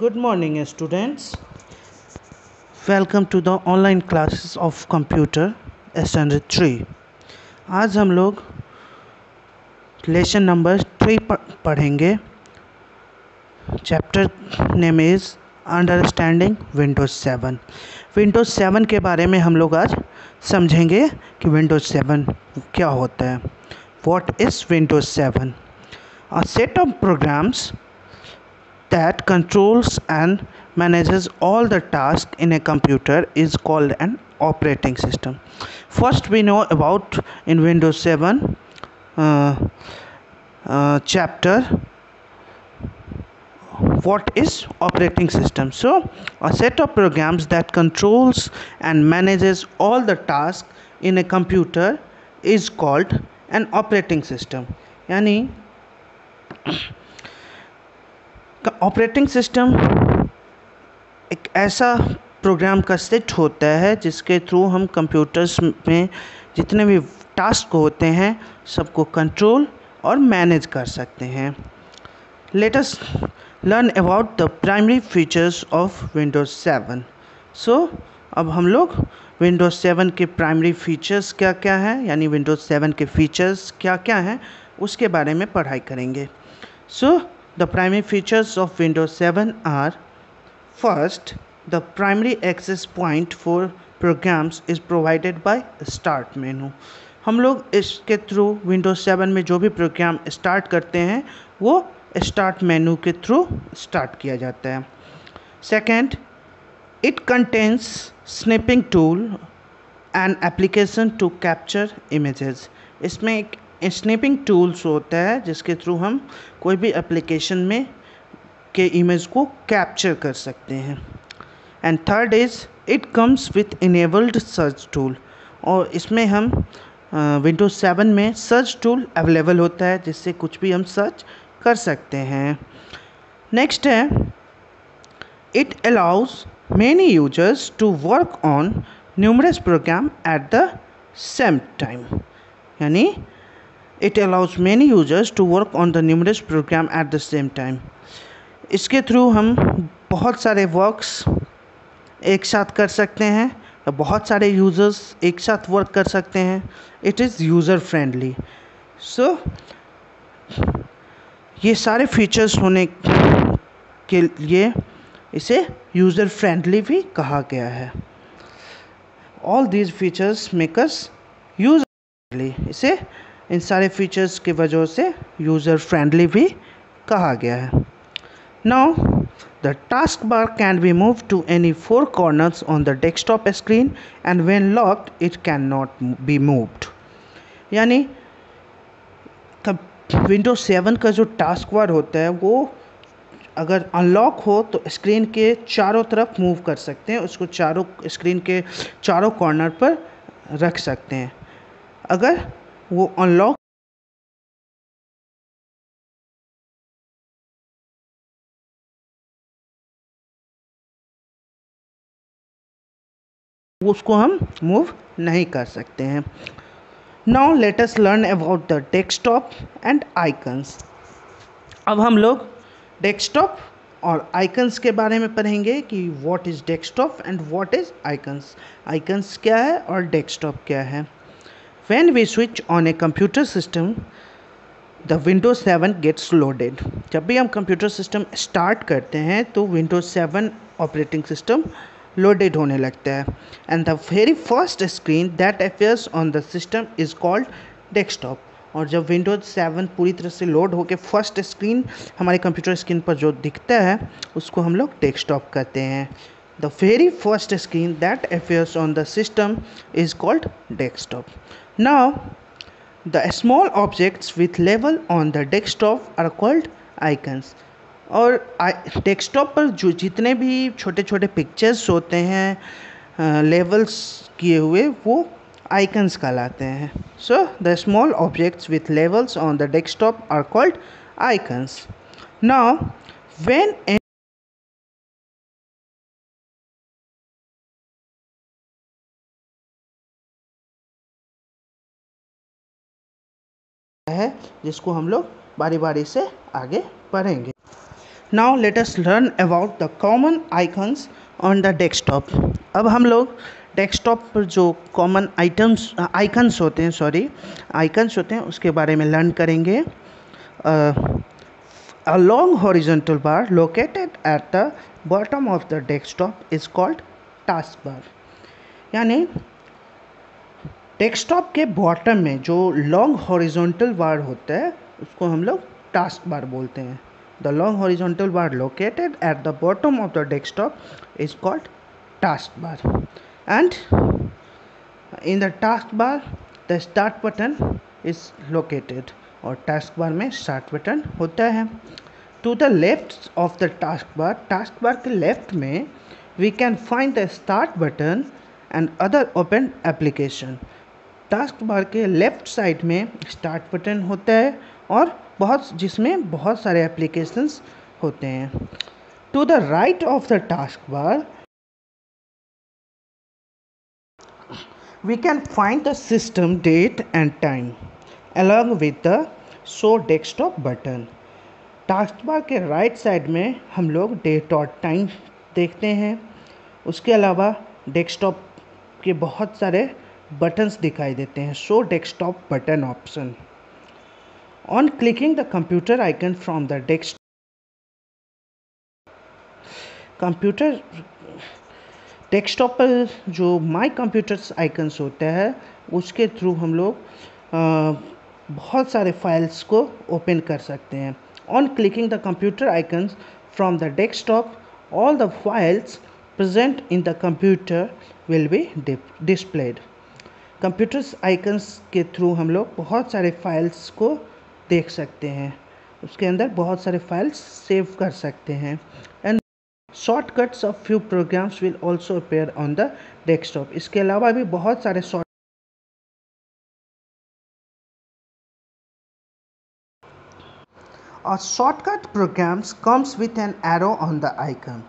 Good morning students. Welcome to the online classes of computer standard 3. आज हम लोग lesson number 3 पढ़ेंगे. Chapter name is understanding Windows 7. Windows 7 के बारे में हम लोग आज समझेंगे कि विंडोज़ 7 क्या होता है. What is Windows 7? A set of programs that controls and manages all the tasks in a computer is called an operating system. First we know about in Windows 7 chapter what is operating system. So a set of programs that controls and manages all the tasks in a computer is called an operating system. यानी operating system एक ऐसा programme का set होता है जिसके through हम computers में जितने भी टास्क होते हैं सबको कंट्रोल और मैनेज कर सकते हैं. Late us learn about the primary features of Windows 7. सो अब हम लोग विंडोज़ 7 के प्राइमरी फीचर्स क्या क्या हैं, यानी विंडोज़ 7 के फीचर्स क्या क्या हैं उसके बारे में पढ़ाई करेंगे. सो the primary features of Windows 7 are: first, the primary access point for programs is provided by start menu. हम लोग इसके थ्रू Windows 7 में जो भी प्रोग्राम स्टार्ट करते हैं वो स्टार्ट मेनू के थ्रू स्टार्ट किया जाता है. Second, it contains snipping tool and application to capture images. इसमें एक स्नैपिंग टूल्स होता है जिसके थ्रू हम कोई भी एप्लीकेशन में के इमेज को कैप्चर कर सकते हैं. And third is it comes with enabled search tool. और इसमें हम विंडोज़ 7 में सर्च टूल अवेलेबल होता है जिससे कुछ भी हम सर्च कर सकते हैं. नेक्स्ट है, it allows many users to work on numerous program at the same time. यानी it allows many users to work on the numerous program at the same time. इसके थ्रू हम बहुत सारे वर्क्स एक साथ कर सकते हैं, बहुत सारे यूज़र्स एक साथ वर्क कर सकते हैं. It is user friendly. So ये सारे फीचर्स होने के लिए इसे यूज़र फ्रेंडली भी कहा गया है. All these features make us user friendly. इसे इन सारे फीचर्स की वजह से यूज़र फ्रेंडली भी कहा गया है. Now the task bar can be move to any 4 corners on the desktop screen and when locked it can not be moved. यानी विंडोज़ 7 का जो टास्क बार होता है वो अगर अनलॉक हो तो स्क्रीन के चारों तरफ मूव कर सकते हैं, उसको चारों स्क्रीन के चारों कॉर्नर पर रख सकते हैं. अगर वो अनलॉक उसको हम मूव नहीं कर सकते हैं. Now let us learn about the desktop and icons. अब हम लोग डेस्कटॉप और आइकन्स के बारे में पढ़ेंगे कि what is desktop and what is icons. Icons क्या है और डेस्कटॉप क्या है. When we switch on a computer system, the Windows 7 gets loaded. जब भी हम कंप्यूटर सिस्टम स्टार्ट करते हैं तो Windows 7 ऑपरेटिंग सिस्टम लोडेड होने लगता है. And the very first screen that appears on the system is called desktop. और जब Windows 7 पूरी तरह से लोड होकर फर्स्ट स्क्रीन हमारे कंप्यूटर स्क्रीन पर जो दिखता है उसको हम लोग डेस्कटॉप कहते हैं. The very first screen that appears on the system is called desktop. Now, the small objects with label on the desktop are called icons. और डेस्कटॉप पर जो जितने भी छोटे छोटे पिक्चर्स होते हैं लेवल्स किए हुए वो आइकन्स कहलाते हैं. So the small objects with levels on the desktop are called icons. Now when है, जिसको हम लोग बारी बारी से आगे पढ़ेंगे। Now let us learn about the common icons on the desktop. अब हम लोग डेस्कटॉप पर जो कॉमन आइकन्स होते हैं उसके बारे में लर्न करेंगे। A long horizontal bar located at the bottom of the desktop is called taskbar। यानी डेस्कटॉप के बॉटम में जो लॉन्ग हॉरिजॉन्टल बार होता है उसको हम लोग टास्क बार बोलते हैं। The long horizontal bar located at the bottom of the desktop is called task bar and in the task bar the start button is located. और टास्क बार में start button होता है। To the left of the task bar के left में we can find the start button and other open application. Task bar के left side में start button होता है और जिसमें बहुत सारे एप्लीकेशंस होते हैं। To the right of the task bar we can find the system date and time along with the show desktop button. Task bar के राइट साइड में हम लोग डेट और टाइम देखते हैं। उसके अलावा डेस्कटॉप के बहुत सारे बटन्स दिखाई देते हैं। Show desktop button option. On clicking the computer icon from the desktop पर जो माई कंप्यूटर्स आइकन्स होता है उसके थ्रू हम लोग बहुत सारे फाइल्स को ओपन कर सकते हैं। On clicking the computer icons from the desktop all the files present in the computer will be displayed. Computers icons के थ्रू हम लोग बहुत सारे फाइल्स को देख सकते हैं। उसके अंदर बहुत सारे फाइल्स सेव कर सकते हैं। And shortcuts of few programs will also appear on the desktop. इसके अलावा भी बहुत सारे shortcut programs comes with an arrow on the icon.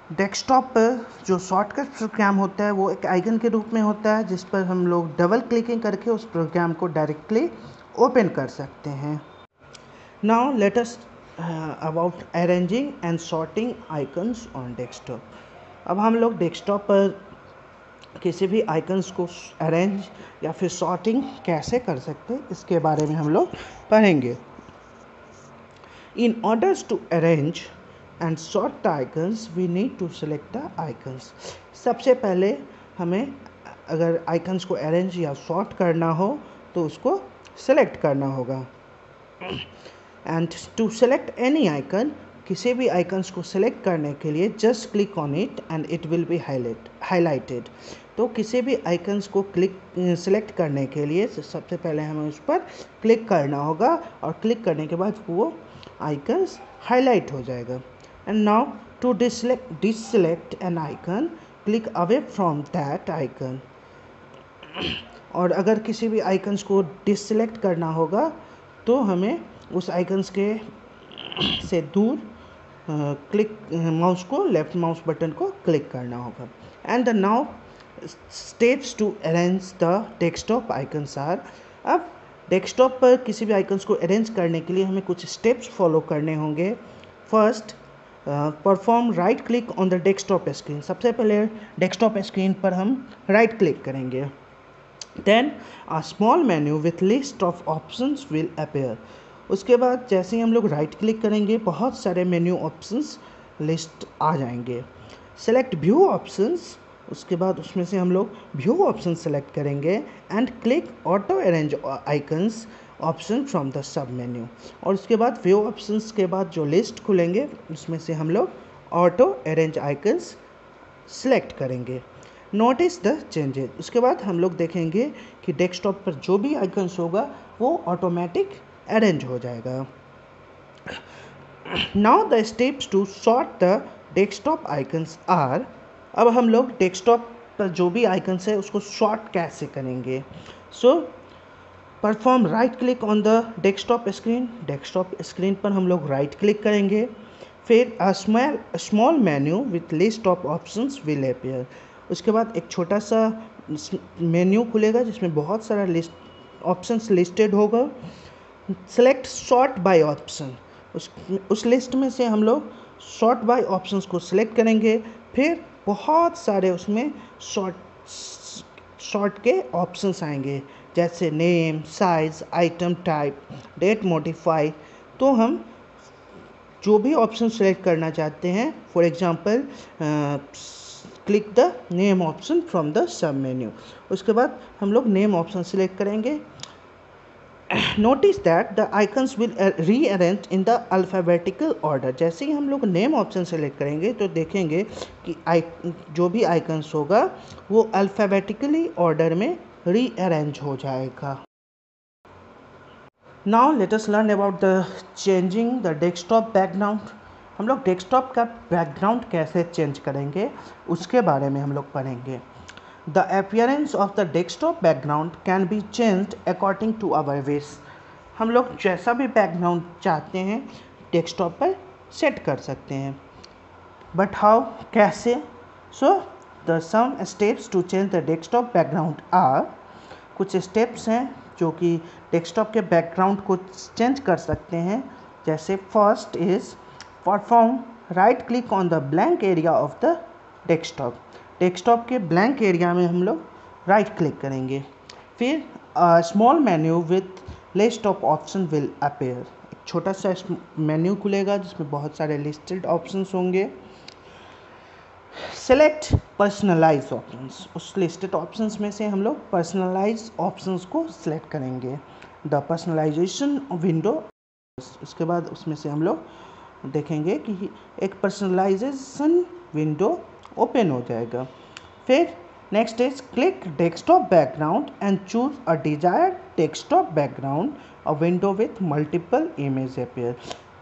Desktop पर जो शॉर्टकट प्रोग्राम होता है वो एक आइकन के रूप में होता है जिस पर हम लोग डबल क्लिकिंग करके उस प्रोग्राम को डायरेक्टली ओपन कर सकते हैं। Now let us about arranging and sorting icons on desktop. अब हम लोग डेस्कटॉप पर किसी भी आइकन्स को अरेंज या फिर सॉर्टिंग कैसे कर सकते हैं इसके बारे में हम लोग पढ़ेंगे। In orders to arrange and sort the icons we need to select the icons. सबसे पहले हमें अगर आइकन्स को अरेंज या सॉर्ट करना हो तो उसको सेलेक्ट करना होगा। And to select any icon, किसी भी आइकन्स को सेलेक्ट करने के लिए just click on it and it will be highlighted. तो किसी भी आइकन्स को सेलेक्ट करने के लिए सबसे पहले हमें उस पर क्लिक करना होगा और क्लिक करने के बाद वो आइकन्स हाईलाइट हो जाएगा। And now to deselect an icon, click away from that icon। और अगर किसी भी आइकन्स को डिसलेक्ट करना होगा तो हमें उस आइकन्स के से दूर माउस को लेफ्ट माउस बटन को क्लिक करना होगा। And the now steps to arrange the desktop icons are. अब डेस्कटॉप पर किसी भी आइकन्स को अरेंज करने के लिए हमें कुछ स्टेप्स फॉलो करने होंगे। First, perform right click on the desktop screen. सबसे पहले डेस्कटॉप स्क्रीन पर हम राइट क्लिक करेंगे। Then a small menu with list of options will appear. उसके बाद जैसे ही हम लोग राइट क्लिक करेंगे बहुत सारे मेन्यू ऑप्शंस लिस्ट आ जाएंगे। सेलेक्ट व्यू ऑप्शंस, उसके बाद उसमें से हम लोग व्यू ऑप्शन सेलेक्ट करेंगे and click auto arrange icons option from the sub menu. और उसके बाद व्यू ऑप्शंस के बाद जो लिस्ट खुलेंगे उसमें से हम लोग ऑटो अरेंज आइकन्स सेलेक्ट करेंगे। नोटिस द चेंजेस, उसके बाद हम लोग देखेंगे कि डेस्कटॉप पर जो भी आइकन्स होगा वो ऑटोमेटिक अरेंज हो जाएगा। Now the steps to sort the desktop icons are. अब हम लोग डेस्कटॉप पर जो भी आइकन्स है उसको सॉर्ट कैसे करेंगे। So perform right click on the desktop screen. Desktop screen पर हम लोग राइट क्लिक करेंगे। फिर small menu with list of options will appear. उसके बाद एक छोटा सा मेन्यू खुलेगा जिसमें बहुत सारा लिस्ट ऑप्शंस लिस्टेड होगा। सेलेक्ट सॉर्ट बाय ऑप्शन, उस लिस्ट में से हम लोग सॉर्ट बाय ऑप्शंस को सिलेक्ट करेंगे। फिर बहुत सारे उसमें सॉर्ट के ऑप्शंस आएंगे, जैसे name, size, item type, date, modify. तो हम जो भी ऑप्शन सेलेक्ट करना चाहते हैं, for example click the name option from the sub menu. उसके बाद हम लोग नेम ऑप्शन सेलेक्ट करेंगे। Notice that the icons will rearrange in the alphabetical order. जैसे ही हम लोग नेम ऑप्शन सेलेक्ट करेंगे तो देखेंगे कि जो भी आइकन्स होगा वो अल्फ़ाबेटिकली ऑर्डर में रीअरेंज हो जाएगा। Now let us learn about the changing the desktop background. हम लोग डेस्कटॉप का बैकग्राउंड कैसे चेंज करेंगे उसके बारे में हम लोग पढ़ेंगे। The appearance of the desktop background can be changed according to our wish। हम लोग जैसा भी बैकग्राउंड चाहते हैं डेस्कटॉप पर सेट कर सकते हैं। बट हाउ, कैसे? So the some steps to change the desktop background are, कुछ स्टेप्स हैं जो कि डेस्कटॉप के बैकग्राउंड को चेंज कर सकते हैं। जैसे first is perform right click on the blank area of the desktop. Desktop के ब्लैंक एरिया में हम लोग राइट क्लिक करेंगे। फिर small menu with list of option will appear. एक छोटा सा मेन्यू खुलेगा जिसमें बहुत सारे लिस्टेड ऑप्शंस होंगे। सेलेक्ट पर्सनलाइज ऑप्शंस, उस लिस्टेड ऑप्शंस में से हम लोग पर्सनलाइज ऑप्शंस को सिलेक्ट करेंगे। द पर्सनलाइजेशन विंडो, उसके बाद उसमें से हम लोग देखेंगे कि एक पर्सनलाइजेशन विंडो ओपन हो जाएगा। फिर next is click desktop background and choose a desired desktop background, a window with multiple image appear.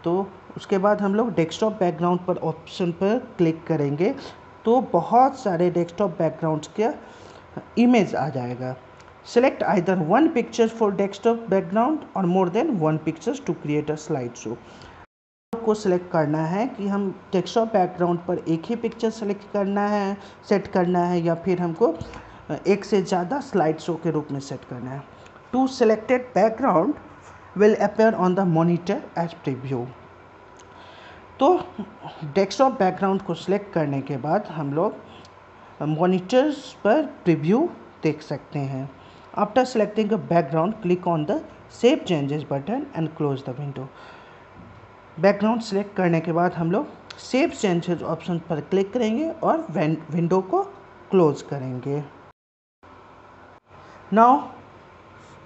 तो उसके बाद हम लोग डेस्कटॉप बैकग्राउंड पर ऑप्शन पर क्लिक करेंगे तो बहुत सारे डेस्कटॉप बैकग्राउंड्स का इमेज आ जाएगा। Select either one picture for desktop background और more than one pictures to create a slide show. को सिलेक्ट करना है कि हम डेस्कटॉप बैकग्राउंड पर एक ही पिक्चर सेलेक्ट करना है, सेट करना है, या फिर हमको एक से ज़्यादा स्लाइड शो के रूप में सेट करना है। To selected background will appear on the monitor as preview. तो डेस्कटॉप बैकग्राउंड को सिलेक्ट करने के बाद हम लोग मॉनिटर्स पर प्रीव्यू देख सकते हैं। After selecting a background click on the save changes button and close the window. Background select करने के बाद हम लोग सेव चेंजेस ऑप्शन पर क्लिक करेंगे और विंडो को क्लोज करेंगे। Now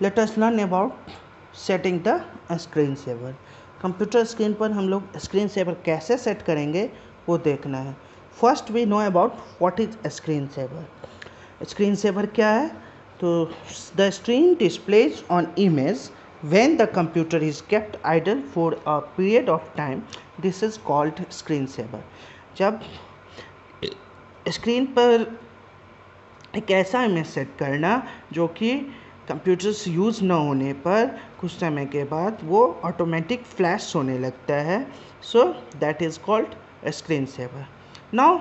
let us learn about setting the screen saver. Computer screen पर हम लोग स्क्रीन सेवर कैसे सेट करेंगे वो देखना है। First we know about what is screen saver. Screen saver क्या है? तो the screen displays on image when the computer is kept idle for a period of time, this is called screen saver। जब screen पर एक ऐसा image set करना जो कि कंप्यूटर्स यूज़ न होने पर कुछ समय के बाद वो ऑटोमेटिक फ्लैश होने लगता है, so that is called screen saver. Now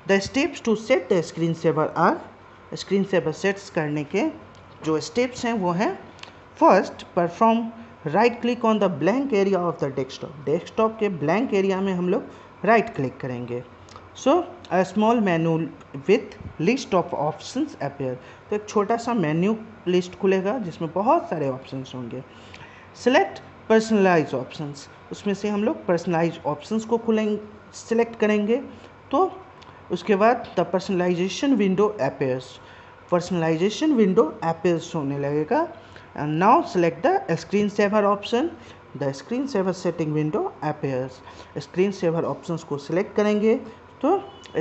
the steps to set the screen saver are, screen saver sets करने के जो स्टेप्स हैं वो हैं, first perform right click on the blank area of the desktop. Desktop के blank area में हम लोग राइट क्लिक करेंगे। So a small menu with list of options appear. तो एक छोटा सा मेन्यू लिस्ट खुलेगा जिसमें बहुत सारे ऑप्शंस होंगे। सेलेक्ट पर्सनलाइज ऑप्शंस, उसमें से हम लोग पर्सनलाइज ऑप्शंस को सिलेक्ट करेंगे। तो उसके बाद the personalization window appears, personalization window appears होने लगेगा। And now select the screen saver option, the screen saver setting window appears। screen saver options को select करेंगे तो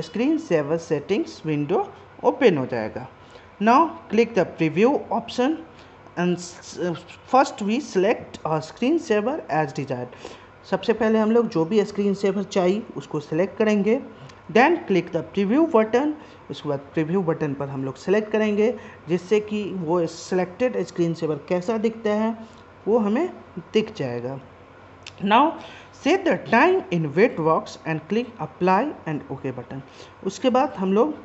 screen saver settings window open हो जाएगा। Now click the preview option and first we select a screen saver as desired। सबसे पहले हम लोग जो भी स्क्रीन सेवर चाहिए उसको सिलेक्ट करेंगे। Then click the preview button, उसके बाद प्रीव्यू बटन पर हम लोग सेलेक्ट करेंगे जिससे कि वो सिलेक्टेड स्क्रीन सेवर कैसा दिखता है वो हमें दिख जाएगा। Now set the time in wait box and click apply and okay button. उसके बाद हम लोग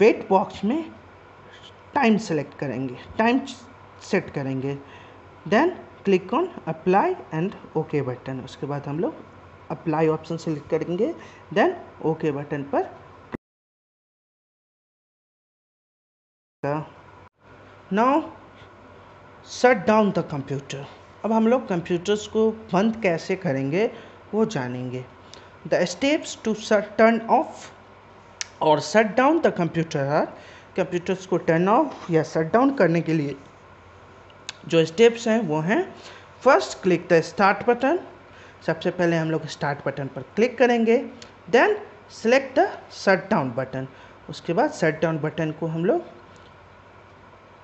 वेट बॉक्स में टाइम सेलेक्ट करेंगे, टाइम सेट करेंगे। Then click on apply and okay button. उसके बाद हम लोग अप्लाई ऑप्शन सेलेक्ट करेंगे, देन ओके बटन पर। Now shut down the computer. अब हम लोग कंप्यूटर्स को बंद कैसे करेंगे वो जानेंगे। The steps to turn off और shut down the computer are, computers को टर्न ऑफ या शट डाउन करने के लिए जो स्टेप्स हैं वो हैं, first click the start button. सबसे पहले हम लोग स्टार्ट बटन पर क्लिक करेंगे, then select the shut down button. उसके बाद शट डाउन बटन को हम लोग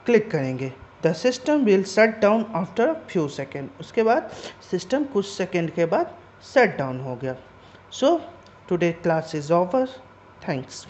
क्लिक करेंगे। The system will shut down after few second. उसके बाद सिस्टम कुछ सेकेंड के बाद शट डाउन हो गया। So today class is over. Thanks.